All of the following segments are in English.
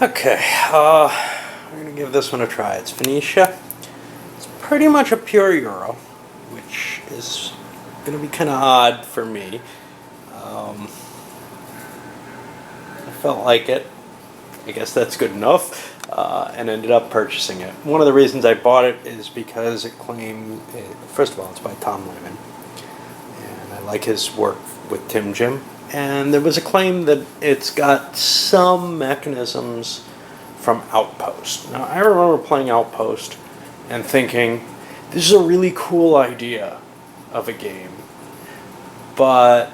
Okay, we're going to give this one a try. It's Phoenicia. It's pretty much a pure Euro, which is going to be kind of odd for me. I felt like it. I guess that's good enough, and ended up purchasing it. One of the reasons I bought it is because it claimed, first of all, it's by Tom Lehman, and I like his work with Tim Jim. And there was a claim that it's got some mechanisms from Outpost. Now, I remember playing Outpost and thinking, this is a really cool idea of a game, but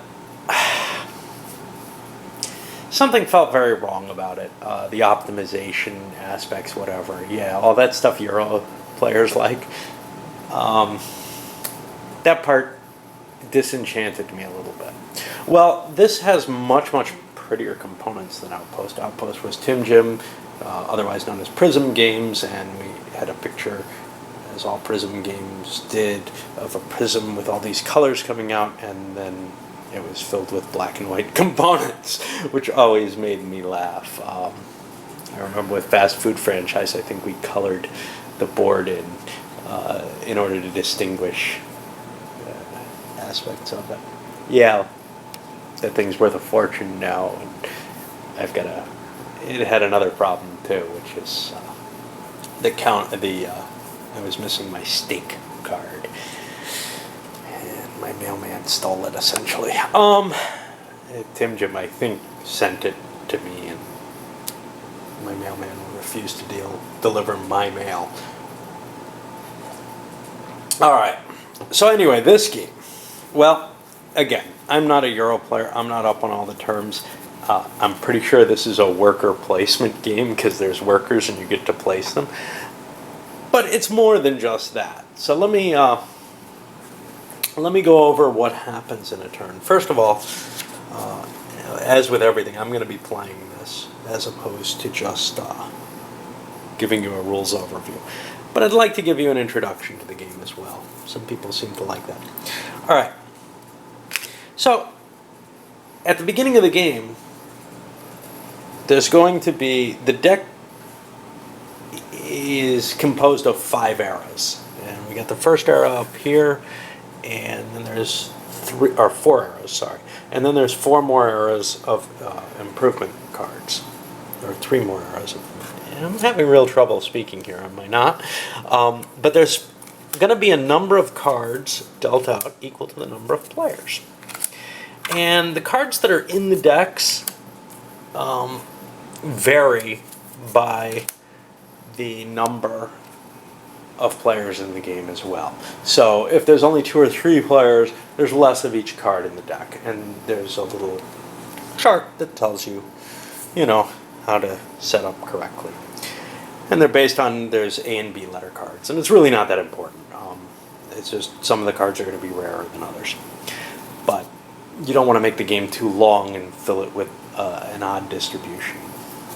something felt very wrong about it. The optimization aspects, whatever. Yeah, all that stuff Euro players like. That part disenchanted me a little bit. Well, this has much prettier components than Outpost. Outpost was Tim Jim, otherwise known as Prism Games, and we had a picture, as all Prism games did, of a prism with all these colors coming out, and then it was filled with black and white components, which always made me laugh. I remember with Fast Food Franchise, I think we colored the board in order to distinguish aspects of it. Yeah, that thing's worth a fortune now, and it had another problem too, which is I was missing my stake card, and my mailman stole it essentially. Tim Jim, I think, sent it to me, and my mailman refused to deliver my mail. Alright, so anyway, this game. Well, again, I'm not a Euro player. I'm not up on all the terms. I'm pretty sure this is a worker placement game because there's workers and you get to place them. But it's more than just that. So let me go over what happens in a turn. First of all, as with everything, I'm going to be playing this as opposed to just giving you a rules overview. But I'd like to give you an introduction to the game as well. Some people seem to like that. All right. So, at the beginning of the game, there's going to be, the deck is composed of 5 arrows. And we got the first arrow up here, and then there's 4 arrows, sorry. And then there's 4 more arrows of improvement cards. Or 3 more arrows. I'm having real trouble speaking here, am I not? But there's going to be a number of cards dealt out equal to the number of players. And the cards that are in the decks vary by the number of players in the game as well. So if there's only 2 or 3 players, there's less of each card in the deck. And there's a little chart that tells you, how to set up correctly. And they're based on, there's A and B letter cards. And it's really not that important. It's just some of the cards are going to be rarer than others. But you don't want to make the game too long and fill it with an odd distribution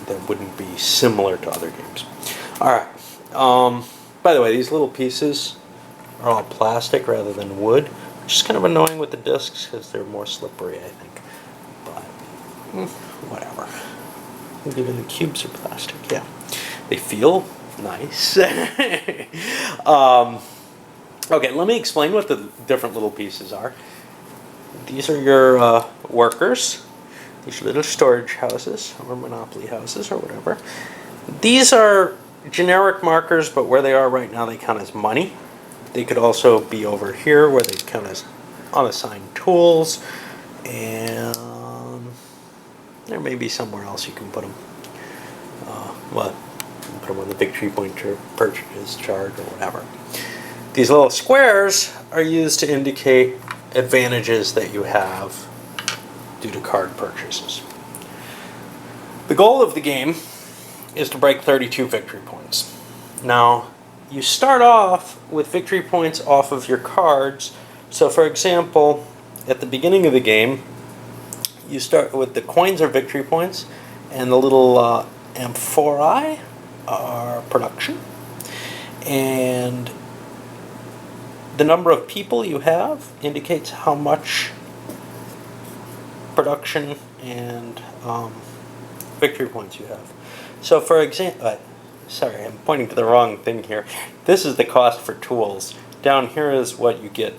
that wouldn't be similar to other games. Alright. By the way, these little pieces are all plastic rather than wood, which is kind of annoying with the discs because they're more slippery, I think. But, whatever. Even the cubes are plastic, yeah. They feel nice. Okay, let me explain what the different little pieces are. These are your workers. These are little storage houses, or monopoly houses, or whatever. These are generic markers, but where they are right now, they count as money. They could also be over here, where they count as unassigned tools. And there may be somewhere else you can put them. Put them on the victory point purchase chart or whatever. These little squares are used to indicate advantages that you have due to card purchases. The goal of the game is to break 32 victory points. Now, you start off with victory points off of your cards. So, for example, at the beginning of the game, you start with the coins are victory points, and the little amphorae are production. And the number of people you have indicates how much production and victory points you have. So for example, sorry, I'm pointing to the wrong thing here. This is the cost for tools. Down here is what you get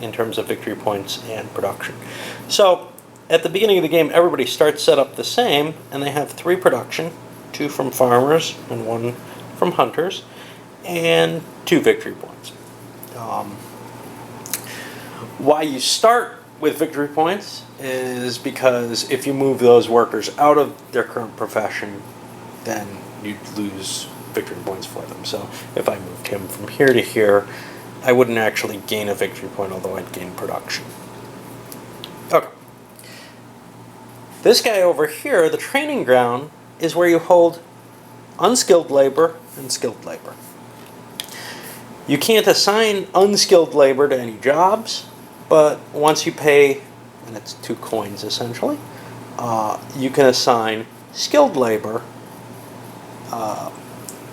in terms of victory points and production. So at the beginning of the game, everybody starts set up the same, and they have 3 production, 2 from farmers and 1 from hunters, and 2 victory points. Why you start with victory points is because if you move those workers out of their current profession, then you'd lose victory points for them. So if I moved him from here to here, I wouldn't actually gain a victory point, although I'd gain production. Okay. This guy over here, the training ground, is where you hold unskilled labor and skilled labor. You can't assign unskilled labor to any jobs, but once you pay, and it's 2 coins essentially, you can assign skilled labor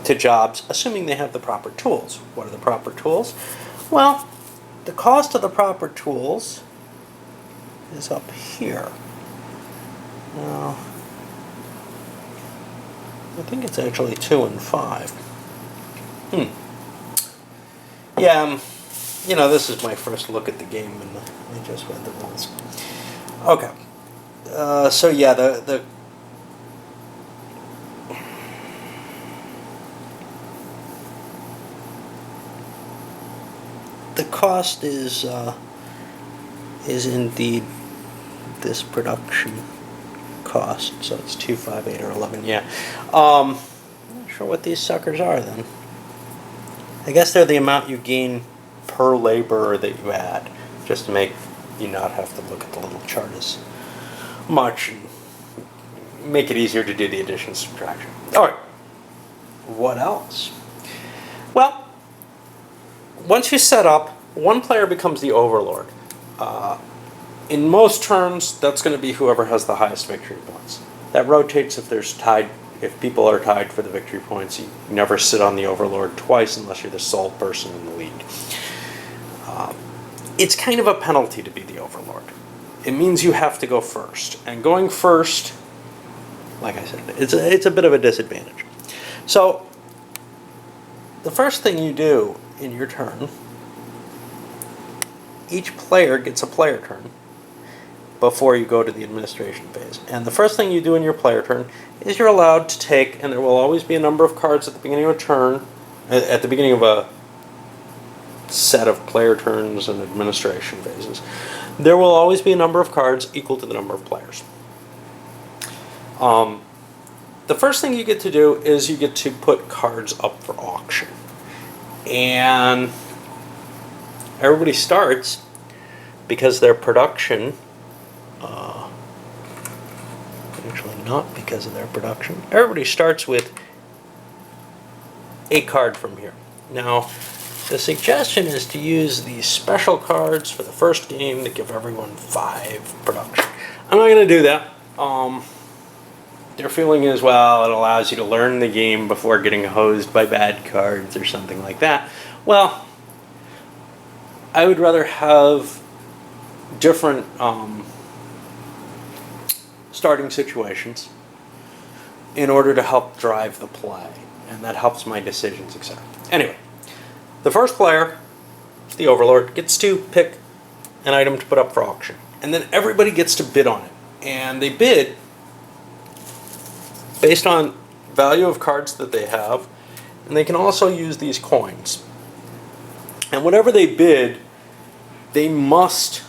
to jobs, assuming they have the proper tools. What are the proper tools? Well, the cost of the proper tools is up here. Now, I think it's actually 2 and 5. Yeah, you know, this is my first look at the game, and I just read the rules. Okay. So yeah, the cost is indeed this production cost. So it's 2, 5, 8, or 11. Yeah. I'm not sure what these suckers are then. I guess they're the amount you gain per laborer that you add, just to make you not have to look at the little chart as much and make it easier to do the addition and subtraction. Alright, what else? Well, once you set up, one player becomes the overlord. In most turns, that's going to be whoever has the highest victory points. That rotates if there's tied. If people are tied for the victory points, you never sit on the overlord twice unless you're the sole person in the league. It's kind of a penalty to be the overlord. It means you have to go first. And going first, like I said, it's a bit of a disadvantage. So, the first thing you do in your turn, each player gets a player turn before you go to the administration phase. And the first thing you do in your player turn is you're allowed to take, and there will always be a number of cards at the beginning of a turn, at the beginning of a set of player turns and administration phases. There will always be a number of cards equal to the number of players. The first thing you get to do is you get to put cards up for auction. And everybody starts, because their production, actually not because of their production, everybody starts with a card from here. Now, the suggestion is to use these special cards for the first game to give everyone 5 production. I'm not going to do that. Their feeling is, well, it allows you to learn the game before getting hosed by bad cards or something like that. Well, I would rather have different starting situations in order to help drive the play, and that helps my decisions, etc. Anyway, the first player, the overlord, gets to pick an item to put up for auction, and then everybody gets to bid on it, and they bid based on value of cards that they have, and they can also use these coins. And whatever they bid, they must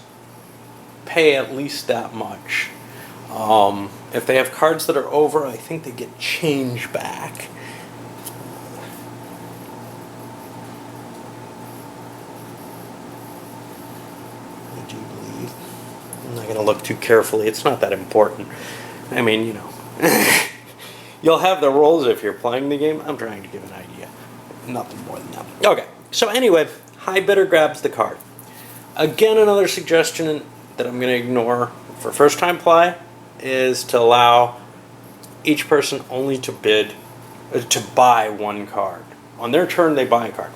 pay at least that much. If they have cards that are over, I think they get change back. I do believe. I'm not going to look too carefully. It's not that important. I mean, you know. You'll have the rules if you're playing the game. I'm trying to give an idea. Nothing more than that. Okay. So anyway, high bidder grabs the card. Again, another suggestion that I'm going to ignore for first time play is to allow each person only to bid, to buy one card. On their turn, they buy a card.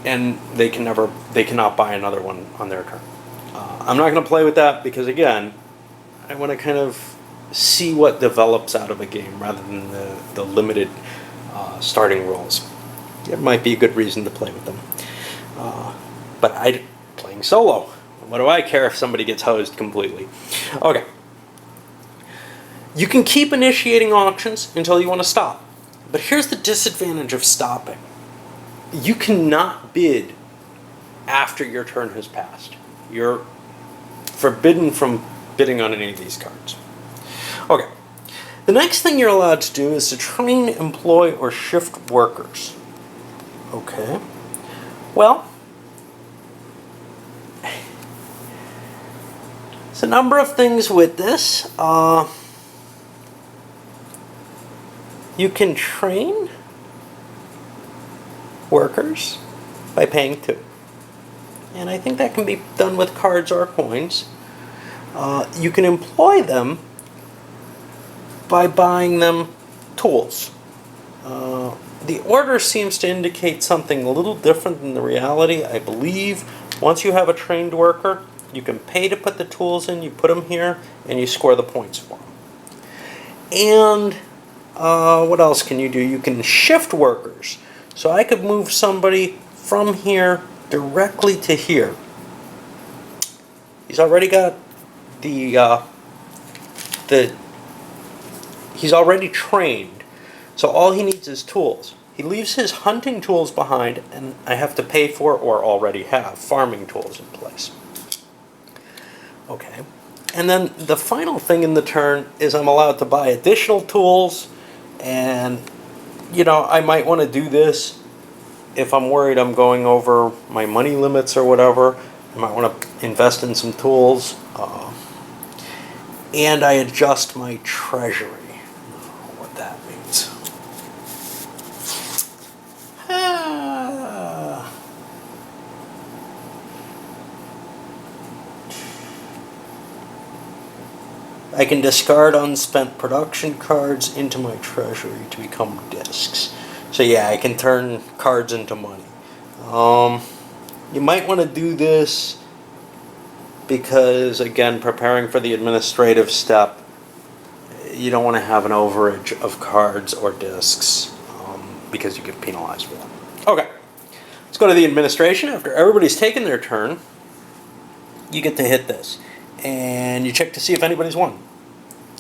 And they cannot buy another one on their turn. I'm not going to play with that because, again, I want to kind of see what develops out of a game rather than the limited starting roles. It might be a good reason to play with them. But playing solo. What do I care if somebody gets hosed completely? Okay. You can keep initiating auctions until you want to stop. But here's the disadvantage of stopping. You cannot bid after your turn has passed. You're forbidden from bidding on any of these cards. Okay. The next thing you're allowed to do is to train, employ, or shift workers. Okay. Well, there's a number of things with this. You can train workers by paying 2. And I think that can be done with cards or coins. You can employ them by buying them tools. The order seems to indicate something a little different than the reality. I believe once you have a trained worker, you can pay to put the tools in, you put them here, and you score the points for them. And what else can you do? You can shift workers. So I could move somebody from here directly to here. He's already got he's already trained. So all he needs is tools. He leaves his hunting tools behind, and I have to pay for or already have farming tools in place. Okay. And then the final thing in the turn is I'm allowed to buy additional tools, and I might want to do this if I'm worried I'm going over my money limits or whatever. I might want to invest in some tools. And I adjust my treasury. What that means. I can discard unspent production cards into my treasury to become discs. So yeah, I can turn cards into money. You might want to do this because, again, preparing for the administrative step, you don't want to have an overage of cards or discs because you get penalized for that. Okay, let's go to the administration. After everybody's taken their turn, you get to hit this. And you check to see if anybody's won.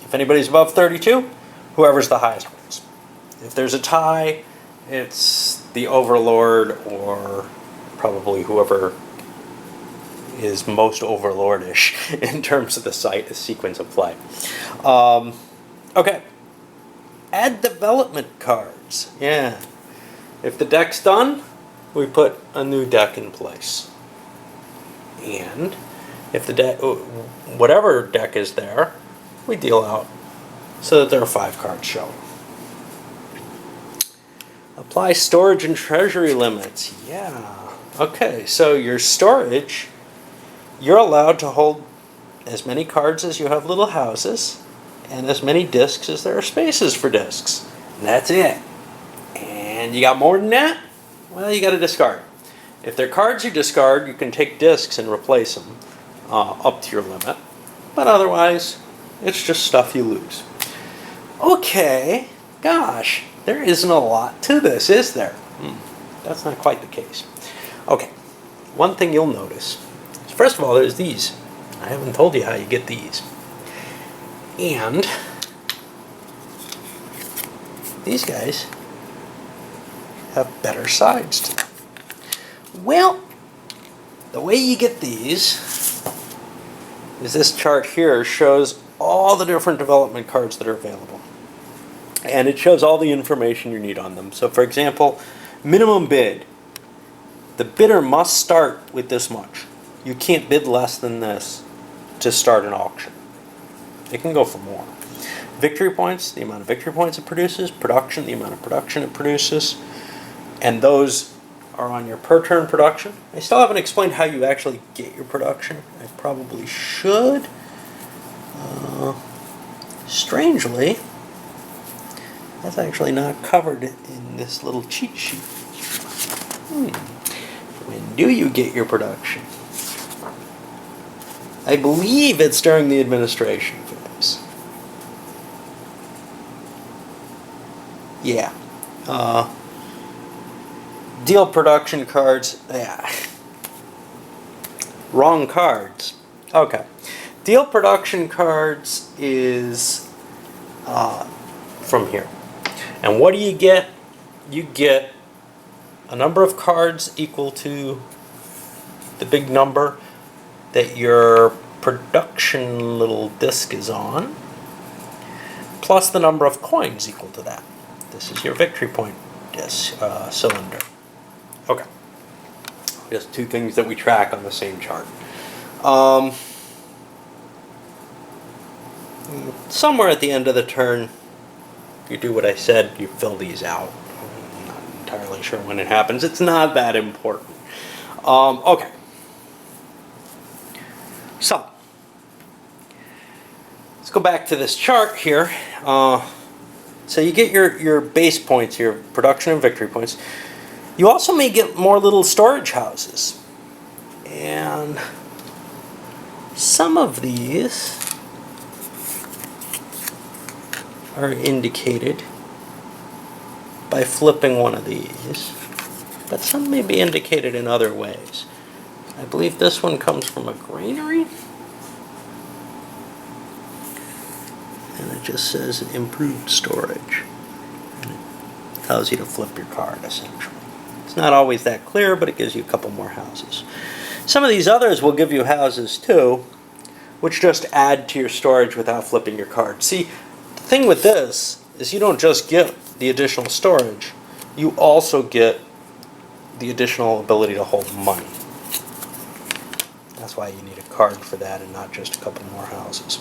If anybody's above 32, whoever's the highest wins. If there's a tie, it's the overlord or probably whoever is most overlordish in terms of the sequence of play. Okay. Add development cards. Yeah. If the deck's done, we put a new deck in place. And if the deck, whatever deck is there, we deal out so that there are 5 cards showing. Apply storage and treasury limits. Yeah. Okay, so your storage, you're allowed to hold as many cards as you have little houses and as many discs as there are spaces for discs. And that's it. And you got more than that? Well, you got to discard. If they're cards you discard, you can take discs and replace them up to your limit. But otherwise, it's just stuff you lose. Okay, gosh, there isn't a lot to this, is there? That's not quite the case. Okay, one thing you'll notice is, first of all, there's these. I haven't told you how you get these. And these guys have better sides to them. Well, the way you get these is this chart here shows all the different development cards that are available. And it shows all the information you need on them. So for example, minimum bid. The bidder must start with this much. You can't bid less than this to start an auction. It can go for more. Victory points, the amount of victory points it produces. Production, the amount of production it produces. And those are on your per turn production. I still haven't explained how you actually get your production. I probably should. Strangely, that's actually not covered in this little cheat sheet. When do you get your production? I believe it's during the administration phase. Yeah. Deal production cards. Yeah. Wrong cards. Okay. Deal production cards is from here. And what do you get? You get a number of cards equal to the big number that your production little disc is on, plus the number of coins equal to that. This is your victory point disc, cylinder. Okay. Just two things that we track on the same chart. Somewhere at the end of the turn, you do what I said, you fill these out. I'm not entirely sure when it happens. It's not that important. Okay. So, let's go back to this chart here. So you get your base points, your production and victory points. You also may get more little storage houses. And some of these are indicated by flipping one of these, but some may be indicated in other ways. I believe this one comes from a granary, and it just says improved storage. And it tells you to flip your card, essentially. It's not always that clear, but it gives you a couple more houses. Some of these others will give you houses too, which just add to your storage without flipping your card. See, the thing with this is you don't just get the additional storage, you also get the additional ability to hold money. That's why you need a card for that and not just a couple more houses.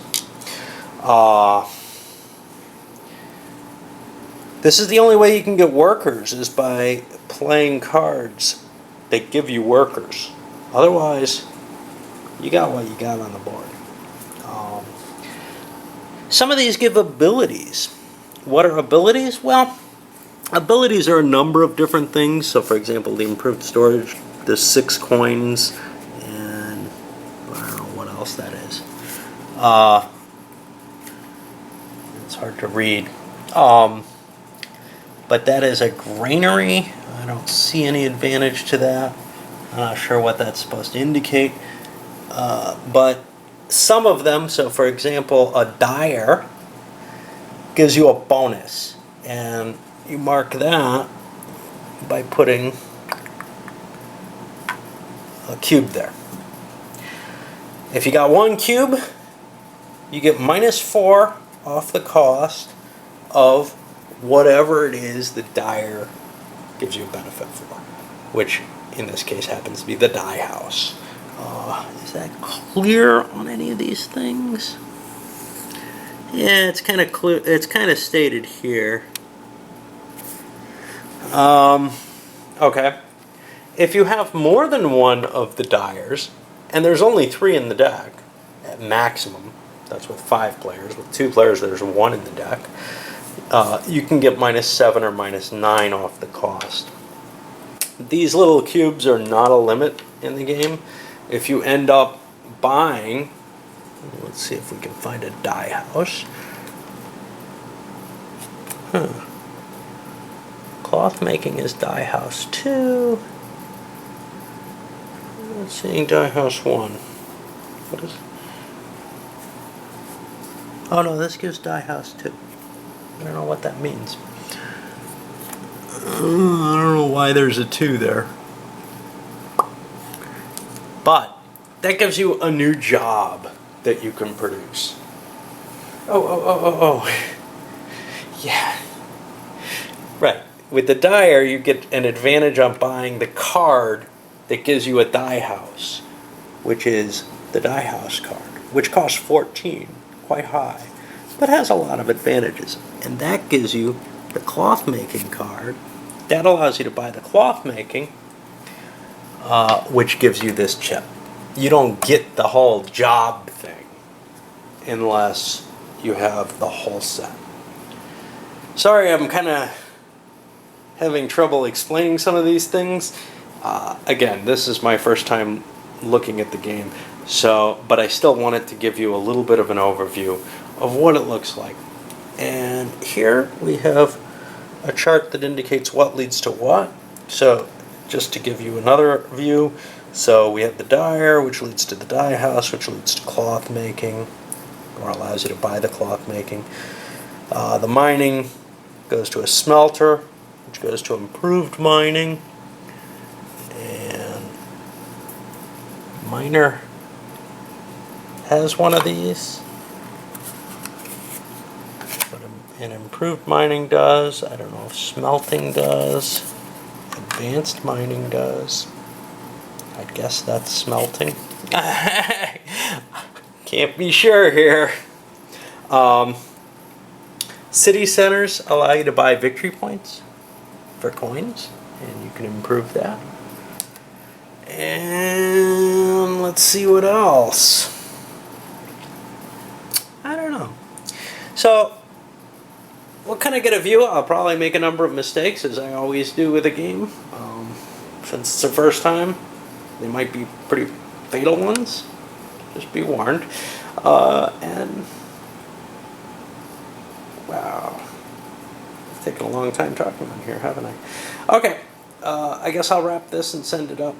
This is the only way you can get workers, is by playing cards that give you workers. Otherwise, you got what you got on the board. Some of these give abilities. What are abilities? Well, abilities are a number of different things. So, for example, the improved storage, there's 6 coins, and I don't know what else that is. It's hard to read. But that is a granary. I don't see any advantage to that. I'm not sure what that's supposed to indicate. But some of them, so for example, a dyer gives you a bonus. And you mark that by putting a cube there. If you got 1 cube, you get -4 off the cost of whatever it is the dyer gives you a benefit for, which in this case happens to be the dye house. Is that clear on any of these things? Yeah, it's kind of clear. It's kind of stated here. Okay. If you have more than one of the dyers, and there's only 3 in the deck at maximum, that's with 5 players. With 2 players, there's 1 in the deck. You can get -7 or -9 off the cost. These little cubes are not a limit in the game. If you end up buying, let's see if we can find a dye house. Cloth making is dye house 2. Let's see, dye house 1. What is? Oh no, this gives dye house 2. I don't know what that means. I don't know why there's a 2 there. But that gives you a new job that you can produce. Oh. Yeah. Right. With the dyer, you get an advantage on buying the card that gives you a dye house, which is the dye house card, which costs 14, quite high, but has a lot of advantages. And that gives you the cloth making card. That allows you to buy the cloth making, which gives you this chip. You don't get the whole job thing unless you have the whole set. Sorry, I'm kind of having trouble explaining some of these things. Again, this is my first time looking at the game, but I still wanted to give you a little bit of an overview of what it looks like. And here we have a chart that indicates what leads to what. So just to give you another view, so we have the dyer, which leads to the dye house, which leads to cloth making, or allows you to buy the cloth making. The mining goes to a smelter, which goes to improved mining, and miner has one of these, but an improved mining does. I don't know if smelting does. Advanced mining does. I guess that's smelting. Can't be sure here. City centers allow you to buy victory points for coins, and you can improve that. And let's see what else. I don't know. So we'll kind of get a view. I'll probably make a number of mistakes, as I always do with a game. Since it's the first time, they might be pretty fatal ones. Just be warned. And wow, I've taken a long time talking on here, haven't I? Okay, I guess I'll wrap this and send it up.